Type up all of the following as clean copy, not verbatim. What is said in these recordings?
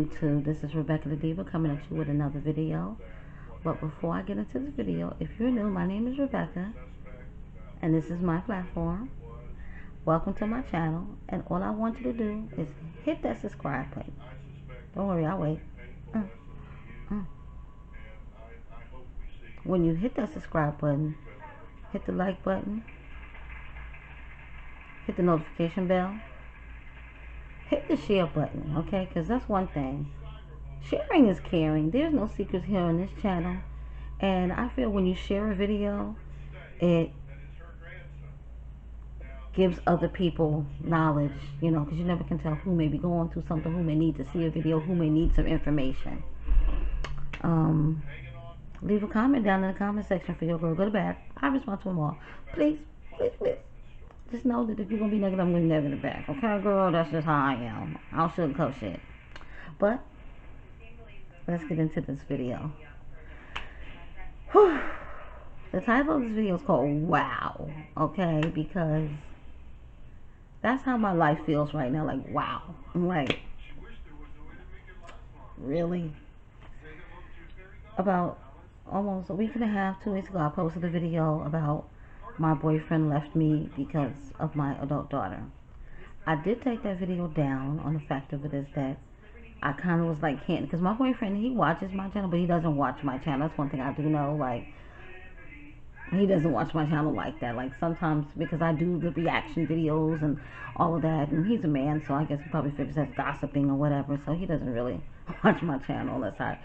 YouTube. This is Rebecca the Diva coming at you with another video. But before I get into the video, if you're new, my name is Rebecca and this is my platform. Welcome to my channel, and all I want you to do is hit that subscribe button. Don't worry, I'll wait. When you hit that subscribe button, hit the like button, hit the notification bell, hit the share button, okay? Because that's one thing. Sharing is caring. There's no secrets here on this channel. And I feel when you share a video, it gives other people knowledge, you know, because you never can tell who may be going through something, who may need to see a video, who may need some information. Leave a comment down in the comment section for your girl, good or bad. I respond to them all. Please, please, please. Just know that if you're going to be negative, I'm going to be negative back. Okay, girl? That's just how I am. I don't sugarcoat shit. But let's get into this video. Whew. The title of this video is called Wow. Okay? Because that's how my life feels right now. Like, wow. I'm like, really? About almost a week and a half, 2 weeks ago, I posted a video about my boyfriend left me because of my adult daughter. I did take that video down on the fact of it is that I kind of was like, can't, because my boyfriend, he watches my channel, but he doesn't watch my channel. That's one thing I do know. Like, he doesn't watch my channel like that. Like, sometimes, because I do the reaction videos and all of that, and he's a man, so I guess he probably figures that's gossiping or whatever, so he doesn't really watch my channel unless I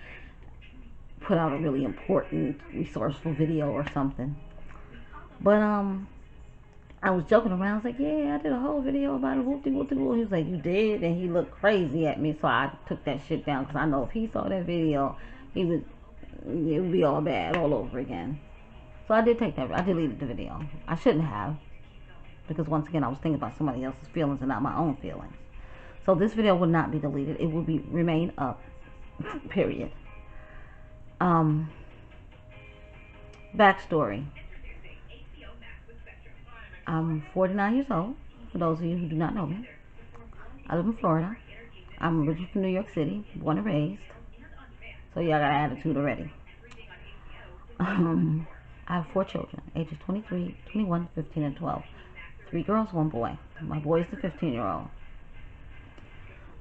put out a really important, resourceful video or something. But, I was joking around. I was like, yeah, I did a whole video about it. Whoop-de-whoop-de-whoop. He was like, you did? And he looked crazy at me. So I took that shit down. Because I know if he saw that video, it would be all bad all over again. So I did take that. I deleted the video. I shouldn't have. Because once again, I was thinking about somebody else's feelings and not my own feelings. So this video will not be deleted. It will remain up. Period. Backstory. I'm 49 years old, for those of you who do not know me. I live in Florida. I'm originally from New York City, born and raised. So y'all got an attitude already. I have 4 children, ages 23, 21, 15, and 12. 3 girls, 1 boy. My boy is the 15-year-old.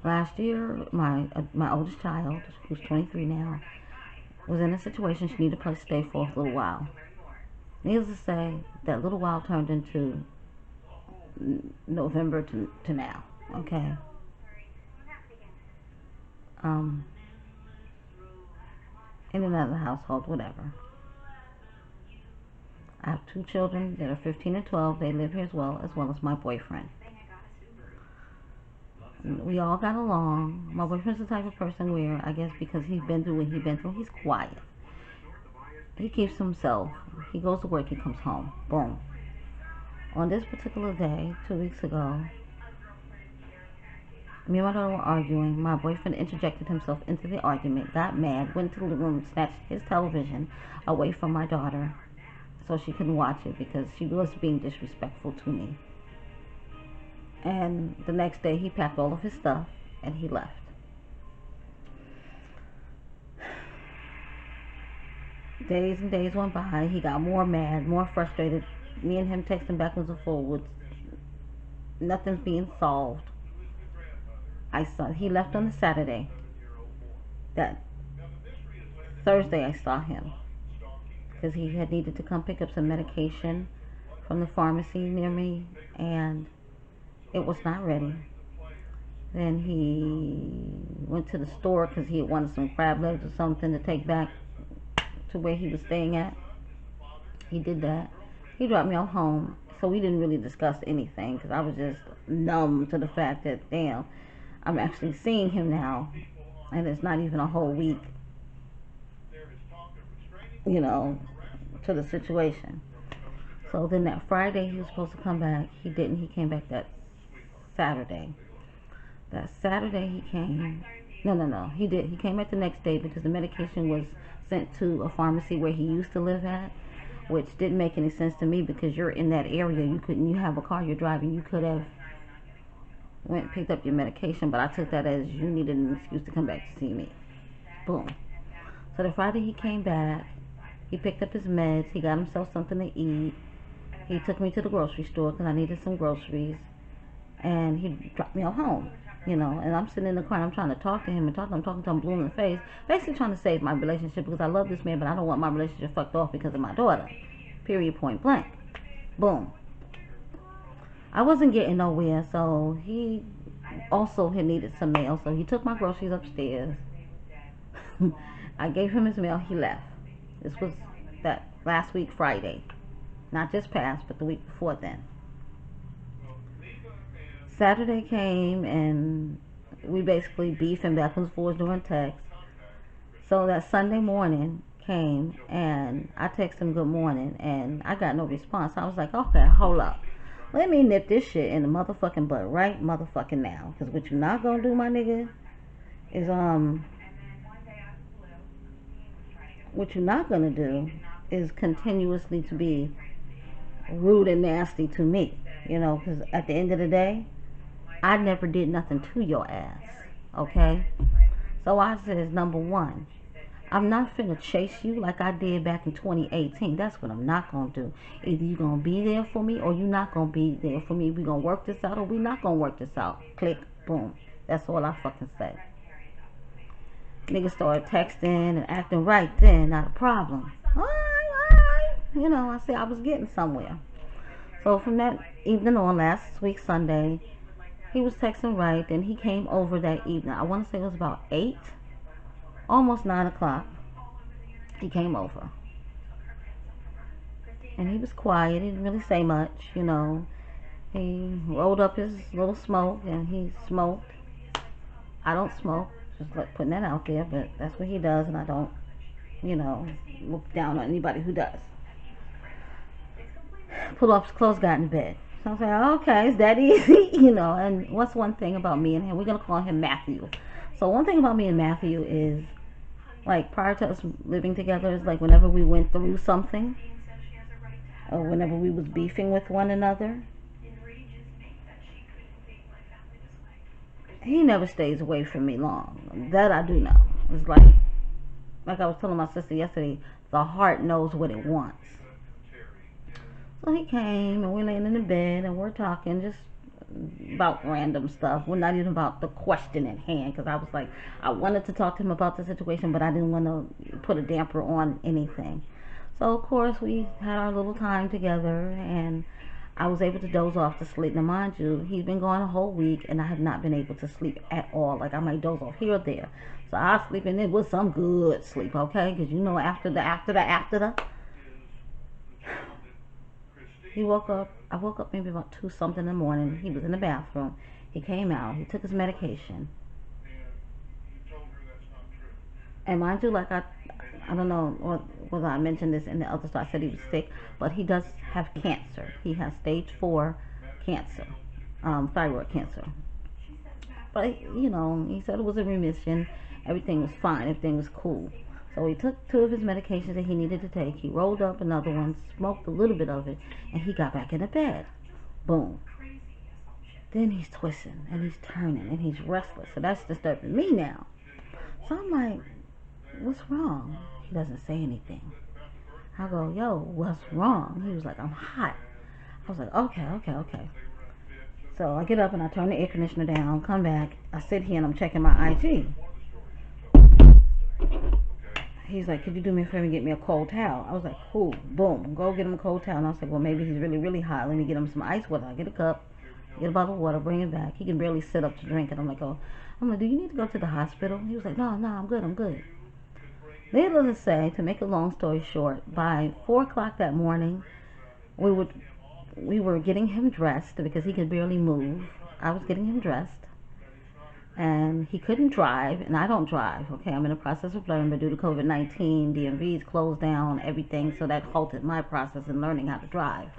Last year, my oldest child, who's 23 now, was in a situation she needed a place to stay for a little while. Needless to say, that little while turned into November to now, okay? In another household, whatever. I have 2 children that are 15 and 12. They live here as well as my boyfriend. We all got along. My boyfriend's the type of person where, I guess because he's been through what he's been through, he's quiet. He keeps to himself. He goes to work, he comes home. Boom. On this particular day, 2 weeks ago, me and my daughter were arguing. My boyfriend interjected himself into the argument, got mad, went to the living room, snatched his television away from my daughter so she couldn't watch it because she was being disrespectful to me. And the next day, he packed all of his stuff and he left. Days and days went by. He got more mad, more frustrated. Me and him texting backwards and forwards. Nothing's being solved. He left on the Saturday. That Thursday I saw him because he had needed to come pick up some medication from the pharmacy near me, and it was not ready. Then he went to the store because he had wanted some crab legs or something to take back to where he was staying at. He did that. He dropped me off home, so we didn't really discuss anything because I was just numb to the fact that, damn, I'm actually seeing him now, and it's not even a whole week, you know, to the situation. So then that Friday he was supposed to come back. He didn't. He came back that Saturday. That Saturday he came. No, he did. He came back the next day because the medication was sent to a pharmacy where he used to live at, which didn't make any sense to me because you're in that area. You have a car, you're driving. You could have went and picked up your medication, but I took that as you needed an excuse to come back to see me. Boom. So the Friday he came back, he picked up his meds, he got himself something to eat. He took me to the grocery store because I needed some groceries, and he dropped me off home. You know, and I'm sitting in the car and I'm trying to talk to him and I'm talking to him blue in the face, basically trying to save my relationship because I love this man, but I don't want my relationship fucked off because of my daughter. Period, point blank. Boom. I wasn't getting nowhere, so he also had needed some mail, so he took my groceries upstairs. I gave him his mail, he left. This was that last week Friday. Not just past, but the week before then. Saturday came and we basically beefing back and forth during text. So that Sunday morning came and I texted him good morning and I got no response. I was like, okay, hold up. Let me nip this shit in the motherfucking butt right motherfucking now. Because what you're not gonna do, my nigga, is what you're not gonna do is continuously to be rude and nasty to me. You know, because at the end of the day, I never did nothing to your ass, okay? So I says, number one, I'm not finna chase you like I did back in 2018. That's what I'm not gonna do. Either you gonna be there for me or you not gonna be there for me. We gonna work this out or we not gonna work this out. Click, boom. That's all I fucking say. Niggas started texting and acting right then, not a problem. Alright. You know, I said I was getting somewhere. So from that evening on, last week Sunday, he was texting right, then he came over that evening. I want to say it was about 8, almost 9 o'clock. He came over. And he was quiet. He didn't really say much, you know. He rolled up his little smoke and he smoked. I don't smoke, just like putting that out there, but that's what he does, and I don't, you know, look down on anybody who does. Pulled off his clothes, got in bed. So I was like, okay, it's that easy, you know. And what's one thing about me and him? We're going to call him Matthew. So one thing about me and Matthew is, like, prior to us living together, is like whenever we went through something, or whenever we was beefing with one another, he never stays away from me long. That I do know. It's like I was telling my sister yesterday, the heart knows what it wants. So he came and we're laying in the bed and we're talking just about random stuff. We're not even about the question at hand, because I was like, I wanted to talk to him about the situation, but I didn't want to put a damper on anything. So of course we had our little time together and I was able to doze off to sleep. Now mind you, he's been gone a whole week and I have not been able to sleep at all. Like I might doze off here or there. So I sleep, and it was some good sleep, okay? Because you know after the he woke up. I woke up maybe about 2 something in the morning. He was in the bathroom. He came out. He took his medication. And mind you, like I don't know whether I mentioned this in the other story. I said he was sick, but he does have cancer. He has stage 4 cancer, thyroid cancer. But you know, he said it was a remission. Everything was fine. Everything was cool. So he took 2 of his medications that he needed to take. He rolled up another one, smoked a little bit of it, and he got back in the bed. Boom. Then he's twisting, and he's turning, and he's restless. So that's disturbing me now. So I'm like, what's wrong? He doesn't say anything. I go, yo, what's wrong? He was like, I'm hot. I was like, okay. So I get up and I turn the air conditioner down, come back. I sit here and I'm checking my IG. He's like, could you do me a favor and get me a cold towel? I was like, cool. Boom. Go get him a cold towel. And I was like, well, maybe he's really, really hot. Let me get him some ice water. I get a cup, get a bottle of water, bring it back. He can barely sit up to drink it. I'm like, do you need to go to the hospital? He was like, no, I'm good. Needless to say, to make a long story short, by 4 o'clock that morning, we were getting him dressed because he could barely move. I was getting him dressed. And he couldn't drive, and I don't drive, okay? I'm in the process of learning, but due to COVID-19, DMV's closed down, everything, so that halted my process in learning how to drive.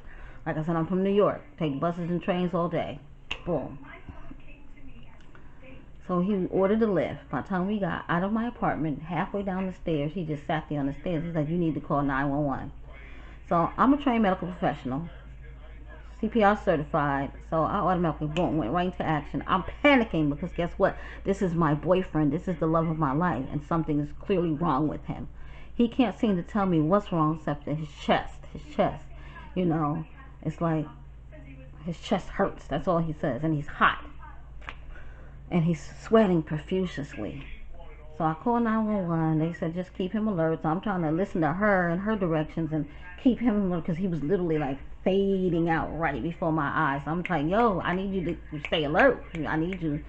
Like I said, I'm from New York. Take buses and trains all day. Boom. So he ordered a lift. By the time we got out of my apartment, halfway down the stairs, he just sat there on the stairs. He's like, you need to call 911. So I'm a trained medical professional. CPR certified. So I automatically, boom, went right into action. I'm panicking because guess what? This is my boyfriend. This is the love of my life. And something is clearly wrong with him. He can't seem to tell me what's wrong except in his chest. His chest. You know, it's like his chest hurts. That's all he says. And he's hot. And he's sweating profusely. So I called 911. They said just keep him alert. So I'm trying to listen to her and her directions and keep him alert because he was literally like fading out right before my eyes. So I'm like, yo, I need you to stay alert. I need you.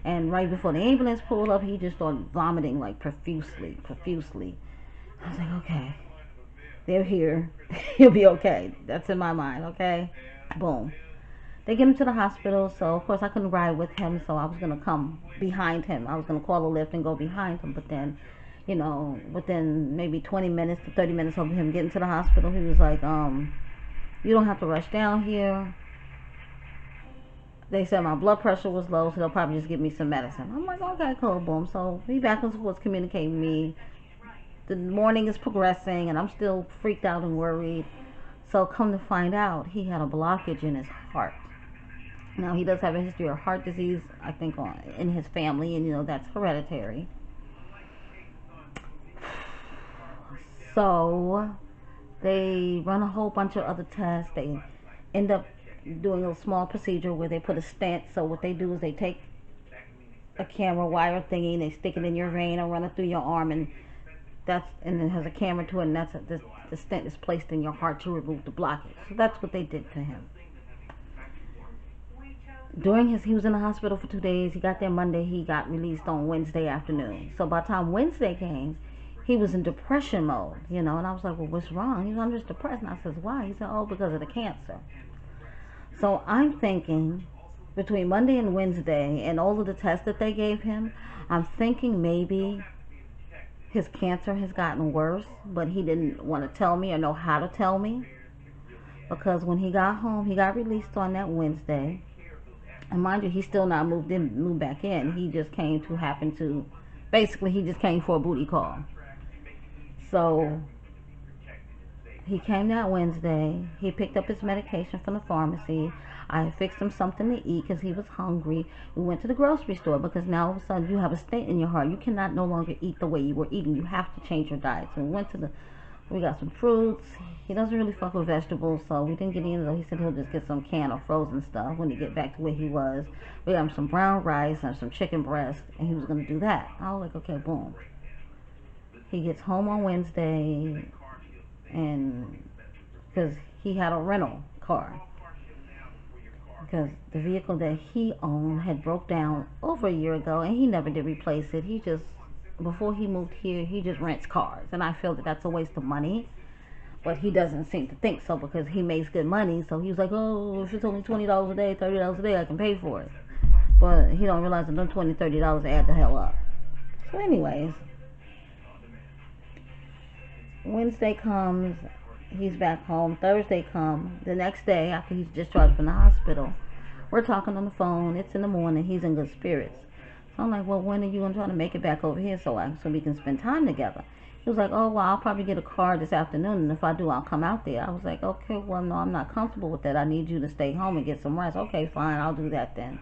And right before the ambulance pulled up, he just started vomiting like profusely. I was like, okay, they're here. He'll be okay. That's in my mind, okay? Boom. They get him to the hospital, so of course I couldn't ride with him, so I was going to come behind him. I was going to call a lift and go behind him, but then, you know, within maybe 20 minutes to 30 minutes of him getting to the hospital, he was like, you don't have to rush down here. They said my blood pressure was low, so they'll probably just give me some medicine. I'm like, okay, cool, boom. So he back and forth communicating with me. The morning is progressing, and I'm still freaked out and worried. So come to find out, he had a blockage in his heart. Now, he does have a history of heart disease, I think, in his family, and, you know, that's hereditary. So they run a whole bunch of other tests. They end up doing a small procedure where they put a stent. So what they do is they take a camera wire thingy, and they stick it in your vein and run it through your arm, and it has a camera to it, and the stent is placed in your heart to remove the blockage. So that's what they did to him. He was in the hospital for 2 days. He got there Monday. He got released on Wednesday afternoon. So by the time Wednesday came, he was in depression mode, you know. And I was like, well, what's wrong? He said, I'm just depressed. And I said, why? He said, oh, because of the cancer. So I'm thinking between Monday and Wednesday and all of the tests that they gave him, I'm thinking maybe his cancer has gotten worse, but he didn't want to tell me or know how to tell me. Because when he got home, he got released on that Wednesday. And mind you, he's still not moved back in. He just came basically he just came for a booty call. So he came that Wednesday. He picked up his medication from the pharmacy. I fixed him something to eat because he was hungry. We went to the grocery store because now all of a sudden you have a stent in your heart. You cannot no longer eat the way you were eating. You have to change your diet. So we got some fruits. He doesn't really fuck with vegetables, so we didn't get any of those. He said he'll just get some canned or frozen stuff when he get back to where he was. We got him some brown rice and some chicken breast, and he was going to do that. I was like, okay, boom. He gets home on Wednesday, and because he had a rental car. Because the vehicle that he owned had broke down over a year ago, and he never did replace it. Before he moved here, he just rents cars, and I feel that that's a waste of money, but he doesn't seem to think so because he makes good money. So he was like, oh, if it's only $20 a day, $30 a day, I can pay for it. But he don't realize that them $20, $30 add the hell up. So anyways, Wednesday comes, he's back home. Thursday comes, the next day after he's discharged from the hospital, we're talking on the phone. It's in the morning. He's in good spirits. I'm like, well, when are you going to try to make it back over here so we can spend time together? He was like, oh, well, I'll probably get a car this afternoon, and if I do, I'll come out there. I was like, okay, well, no, I'm not comfortable with that. I need you to stay home and get some rest. Okay, fine, I'll do that then.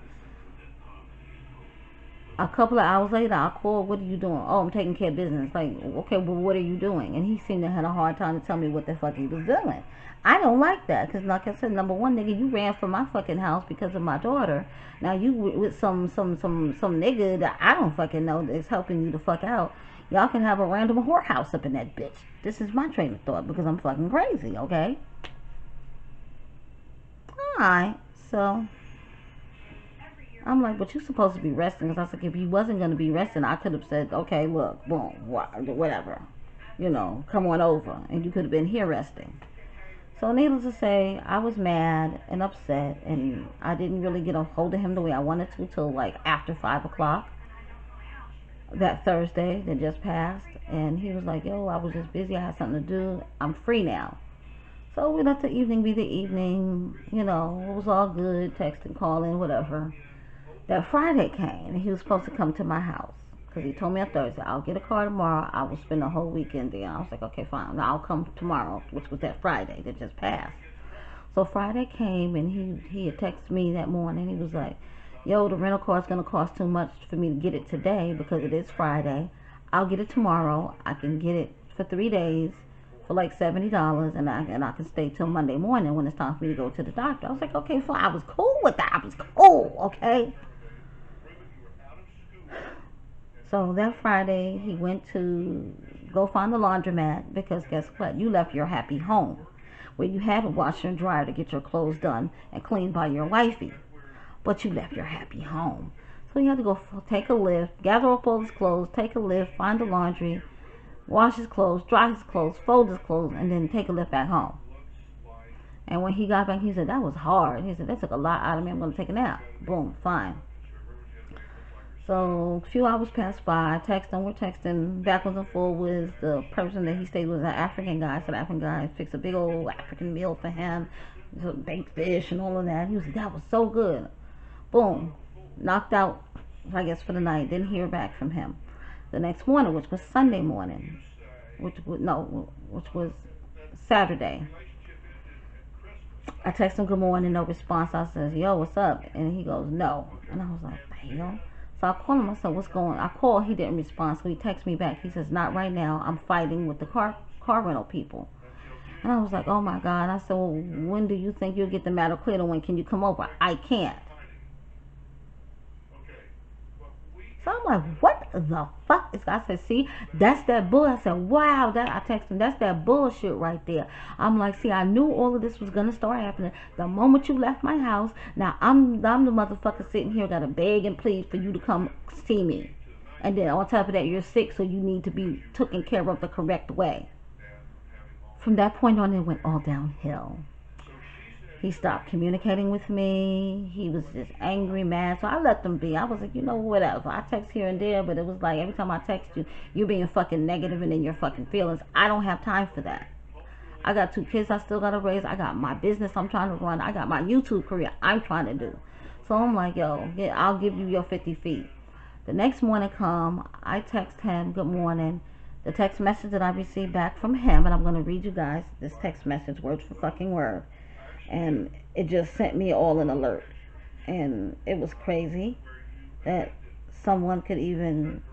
A couple of hours later, I called, what are you doing? Oh, I'm taking care of business. Like, okay, well, what are you doing? And he seemed to have a hard time to tell me what the fuck he was doing. I don't like that, because like I said, number one, nigga, you ran from my fucking house because of my daughter. Now you with some nigga that I don't fucking know that's helping you to fuck out. Y'all can have a random whorehouse up in that bitch. This is my train of thought because I'm fucking crazy, okay? Alright, so I'm like, but you're supposed to be resting. Because I was like, if you wasn't going to be resting, I could have said, okay, look, boom, whatever. You know, come on over. And you could have been here resting. So needless to say, I was mad and upset, and I didn't really get a hold of him the way I wanted to till like after 5 o'clock that Thursday that just passed. And he was like, yo, I was just busy, I had something to do, I'm free now. So we let the evening be the evening, you know, it was all good, texting, calling, whatever. That Friday came, and he was supposed to come to my house. Because he told me on Thursday, I'll get a car tomorrow, I will spend the whole weekend there. I was like, okay, fine, now I'll come tomorrow, which was that Friday that just passed. So Friday came, and he had texted me that morning. He was like, yo, the rental car is going to cost too much for me to get it today because it is Friday. I'll get it tomorrow. I can get it for 3 days for like $70, and I can stay till Monday morning when it's time for me to go to the doctor. I was like, okay, fine. I was cool with that. I was cool, okay? So that Friday, he went to go find the laundromat because guess what? You left your happy home where you had a washer and dryer to get your clothes done and cleaned by your wifey. But you left your happy home. So you had to go take a lift, gather up all his clothes, take a lift, find the laundry, wash his clothes, dry his clothes, fold his clothes, and then take a lift back home. And when he got back, he said, that was hard. He said, that took a lot out of me. I'm going to take a nap. Boom, fine. So a few hours passed by. I text him. We're texting backwards and forwards. The person that he stayed with was an African guy. So the African guy fixed a big old African meal for him. Baked fish and all of that. He was like, that was so good. Boom. Knocked out, I guess, for the night. Didn't hear back from him. The next morning, which was Sunday morning, which was Saturday, I text him good morning, no response. I says, yo, what's up? And he goes, no. And I was like, damn. So I called him. I said, what's going on? I called. He didn't respond. So he texted me back. He says, not right now. I'm fighting with the car rental people. And I was like, oh my God. I said, well, when do you think you'll get the matter cleared? Or when can you come over? I can't. So I'm like, what the fuck? I said, see, that's that bull. I said, wow, that I texted him, that's that bullshit right there. I'm like, see, I knew all of this was gonna start happening the moment you left my house. Now I'm the motherfucker sitting here, gotta beg and plead for you to come see me. And then on top of that, you're sick, so you need to be taken care of the correct way. From that point on, it went all downhill. He stopped communicating with me. He was just angry, mad. So I let them be. I was like, you know, whatever. I text here and there, but it was like every time I text you, you're being fucking negative and in your fucking feelings. I don't have time for that. I got 2 kids I still got to raise. I got my business I'm trying to run. I got my YouTube career I'm trying to do. So I'm like, yo, yeah, I'll give you your 50 feet. The next morning come, I text him, good morning. The text message that I received back from him, and I'm going to read you guys this text message word for fucking word. And it just sent me all an alert. And it was crazy that someone could even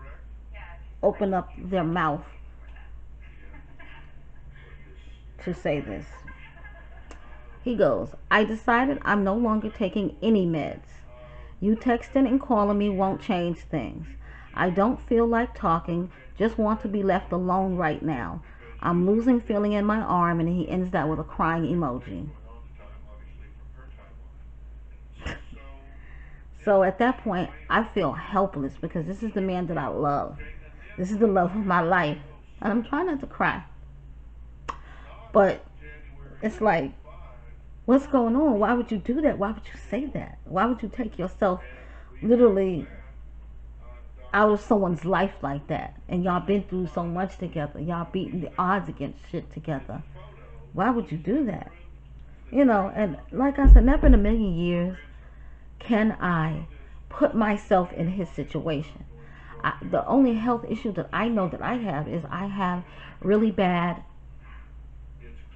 open up their mouth to say this. He goes, I decided I'm no longer taking any meds. You texting and calling me won't change things. I don't feel like talking, just want to be left alone right now. I'm losing feeling in my arm, and he ends that with a crying emoji. So at that point, I feel helpless because this is the man that I love. This is the love of my life. And I'm trying not to cry. But it's like, what's going on? Why would you do that? Why would you say that? Why would you take yourself literally out of someone's life like that? And y'all been through so much together. Y'all beating the odds against shit together. Why would you do that? You know, and like I said, never in a million years can I put myself in his situation. The only health issue that I know that I have is I have really bad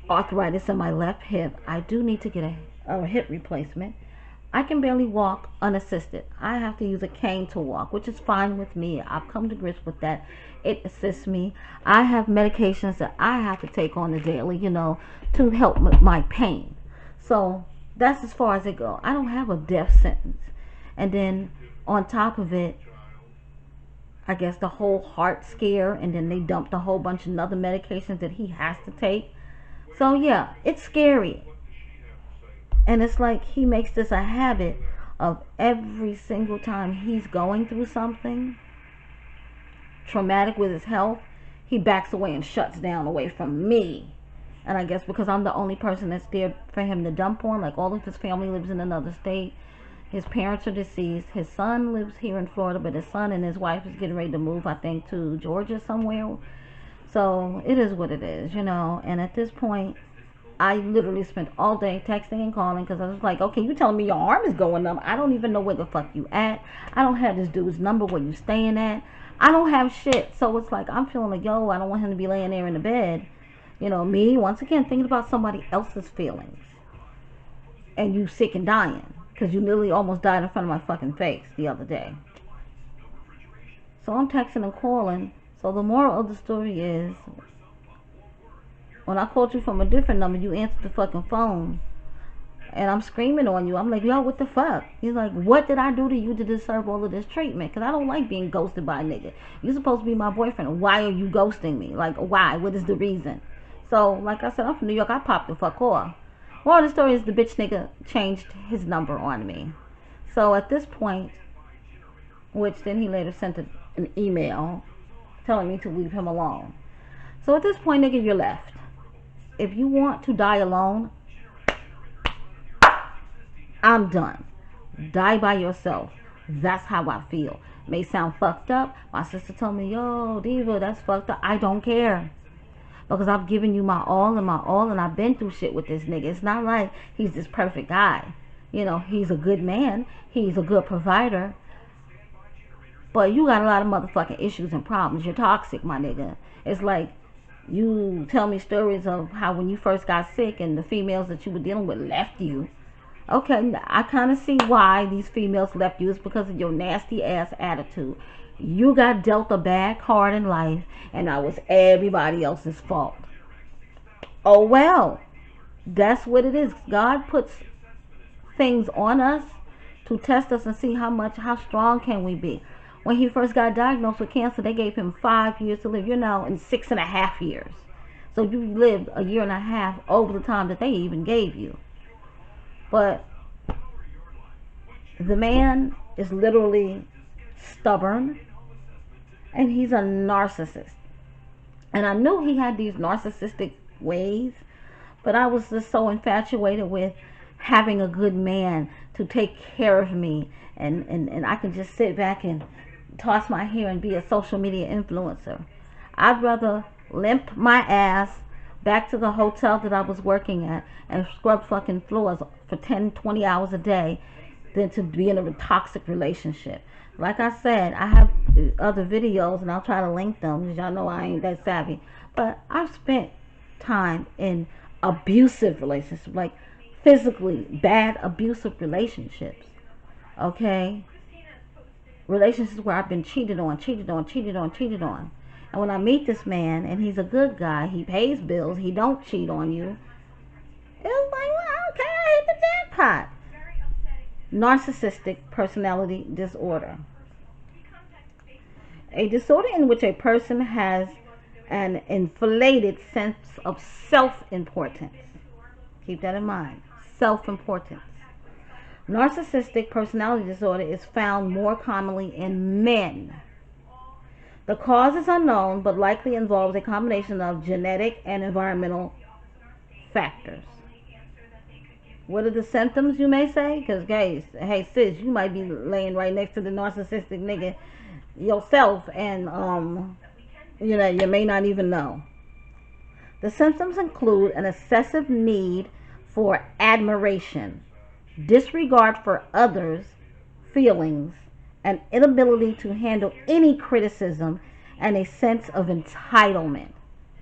arthritis in my left hip. I do need to get a hip replacement. I can barely walk unassisted. I have to use a cane to walk, which is fine with me. I've come to grips with that. It assists me. I have medications that I have to take on the daily, you know, to help with my pain. So that's as far as it goes. I don't have a death sentence. And then on top of it, I guess the whole heart scare, and then they dumped a whole bunch of other medications that he has to take. So yeah, it's scary. And it's like he makes this a habit of every single time he's going through something traumatic with his health, he backs away and shuts down away from me. And I guess because I'm the only person that's there for him to dump on. Like, all of his family lives in another state. His parents are deceased. His son lives here in Florida, but his son and his wife is getting ready to move, I think, to Georgia somewhere. So it is what it is, you know. And at this point, I literally spent all day texting and calling because I was like, okay, you telling me your arm is going numb. I don't even know where the fuck you at. I don't have this dude's number where you staying at. I don't have shit. So it's like, I'm feeling like, yo, I don't want him to be laying there in the bed. You know, me, once again, thinking about somebody else's feelings. and you sick and dying. Because you literally almost died in front of my fucking face the other day. So I'm texting and calling. So the moral of the story is, when I called you from a different number, you answered the fucking phone. And I'm screaming on you. I'm like, yo, what the fuck? He's like, what did I do to you to deserve all of this treatment? Because I don't like being ghosted by a nigga. You're supposed to be my boyfriend. Why are you ghosting me? Like, why? What is the reason? So, like I said, I'm from New York. I popped the fuck off. Well, the story is the bitch nigga changed his number on me. So, at this point, which then he later sent an email telling me to leave him alone. So, at this point, nigga, you're left. If you want to die alone, I'm done. Die by yourself. That's how I feel. May sound fucked up. My sister told me, yo, Diva, that's fucked up. I don't care. Because I've given you my all, and I've been through shit with this nigga. It's not like he's this perfect guy. You know, he's a good man. He's a good provider. But you got a lot of motherfucking issues and problems. You're toxic, my nigga. It's like you tell me stories of how when you first got sick and the females that you were dealing with left you. Okay, I kind of see why these females left you. It's because of your nasty ass attitude. You got dealt a bad card in life, and that was everybody else's fault. Oh well, that's what it is. God puts things on us to test us and see how strong can we be. When he first got diagnosed with cancer, they gave him 5 years to live. You're now in 6.5 years. So you lived a year and a half over the time that they even gave you. But the man is literally stubborn, and he's a narcissist. And I knew he had these narcissistic ways, but I was just so infatuated with having a good man to take care of me, and I can just sit back and toss my hair and be a social media influencer. I'd rather limp my ass back to the hotel that I was working at and scrub fucking floors for 10, 20 hours a day than to be in a toxic relationship. Like I said, I have other videos, and I'll try to link them because y'all know I ain't that savvy. But I've spent time in abusive relationships, like physically bad abusive relationships. Okay? Relationships where I've been cheated on. And when I meet this man, and he's a good guy, he pays bills, he don't cheat on you, it's like, well, okay, I hit the jackpot. Narcissistic personality disorder. A disorder in which a person has an inflated sense of self-importance. Keep that in mind. Self-importance. Narcissistic personality disorder is found more commonly in men. The cause is unknown, but likely involves a combination of genetic and environmental factors. What are the symptoms, you may say? Because, guys, hey, sis, you might be laying right next to the narcissistic nigga yourself, and, you know, you may not even know. The symptoms include an excessive need for admiration, disregard for others' feelings, an inability to handle any criticism, and a sense of entitlement.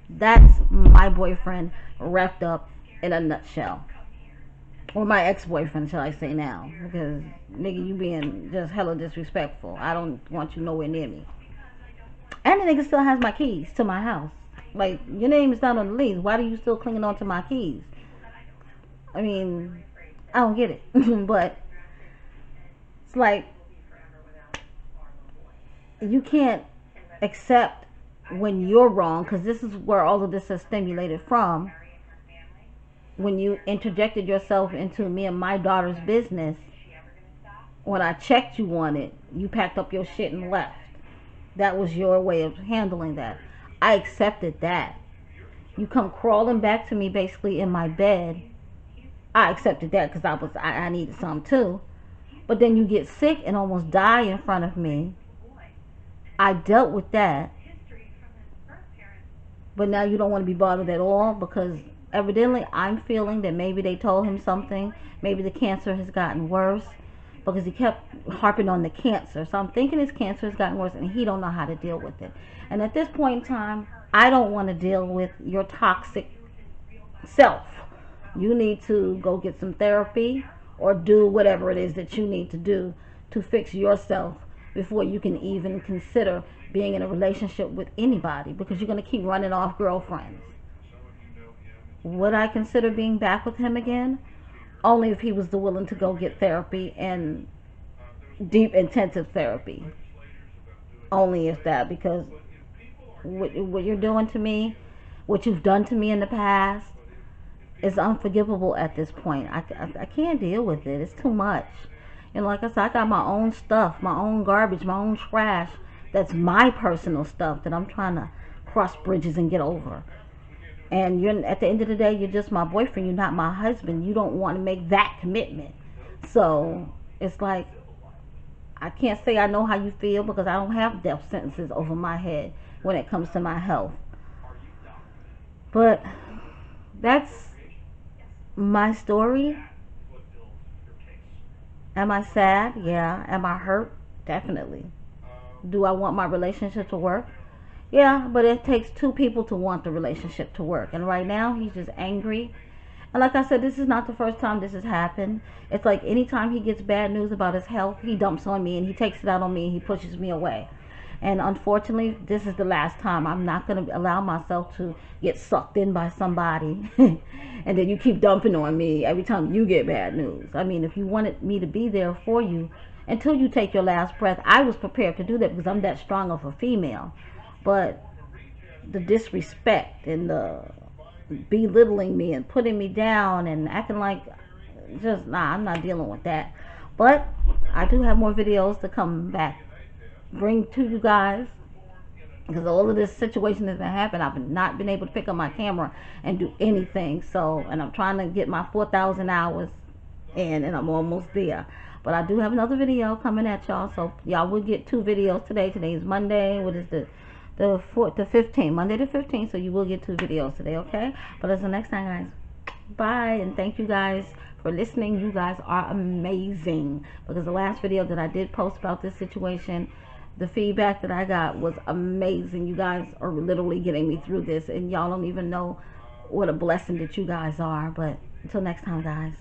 That's my boyfriend wrapped up in a nutshell. Or my ex-boyfriend, shall I say now. Because, nigga, you being just hella disrespectful. I don't want you nowhere near me. And the nigga still has my keys to my house. Like, your name is not on the lease. Why are you still clinging on to my keys? I mean, I don't get it. But it's like, you can't accept when you're wrong, because this is where all of this is stimulated from. When you interjected yourself into me and my daughter's business, when I checked you on it, you packed up your shit and left. That was your way of handling that. I accepted that. You come crawling back to me basically in my bed. I accepted that because I needed some too. But then you get sick and almost die in front of me. I dealt with that. But now you don't want to be bothered at all, because evidently I'm feeling that maybe they told him something. Maybe the cancer has gotten worse, because he kept harping on the cancer. So I'm thinking his cancer has gotten worse and he don't know how to deal with it. And at this point in time, I don't want to deal with your toxic self. You need to go get some therapy or do whatever it is that you need to do to fix yourself before you can even consider being in a relationship with anybody, because you're going to keep running off girlfriends. Would I consider being back with him again? Only if he was willing to go get therapy, and deep intensive therapy. Only if that, because what you're doing to me, what you've done to me in the past, is unforgivable at this point. I can't deal with it. It's too much. And like I said, I got my own stuff, my own garbage, my own trash. That's my personal stuff that I'm trying to cross bridges and get over. And you're, at the end of the day, you're just my boyfriend. You're not my husband. You don't want to make that commitment. So it's like, I can't say I know how you feel, because I don't have death sentences over my head when it comes to my health. But that's my story. Am I sad? Yeah. Am I hurt? Definitely. Do I want my relationship to work? Yeah, but it takes two people to want the relationship to work. And right now, he's just angry. And like I said, this is not the first time this has happened. It's like anytime he gets bad news about his health, he dumps on me and he takes it out on me and he pushes me away. And unfortunately, this is the last time. I'm not going to allow myself to get sucked in by somebody and then you keep dumping on me every time you get bad news. I mean, if you wanted me to be there for you until you take your last breath, I was prepared to do that, because I'm that strong of a female. But the disrespect and the belittling me and putting me down and acting like, just, nah, I'm not dealing with that. But I do have more videos to come back, bring to you guys, because all of this situation that's been happening, I've not been able to pick up my camera and do anything. So, and I'm trying to get my 4,000 hours in, and I'm almost there. But I do have another video coming at y'all, so y'all will get 2 videos today. Today is Monday. What is the 15th, Monday the 15th, so you will get 2 videos today, okay? But until next time, guys, bye, and thank you guys for listening. You guys are amazing, because the last video that I did post about this situation, the feedback that I got was amazing. You guys are literally getting me through this, and y'all don't even know what a blessing that you guys are. But until next time, guys.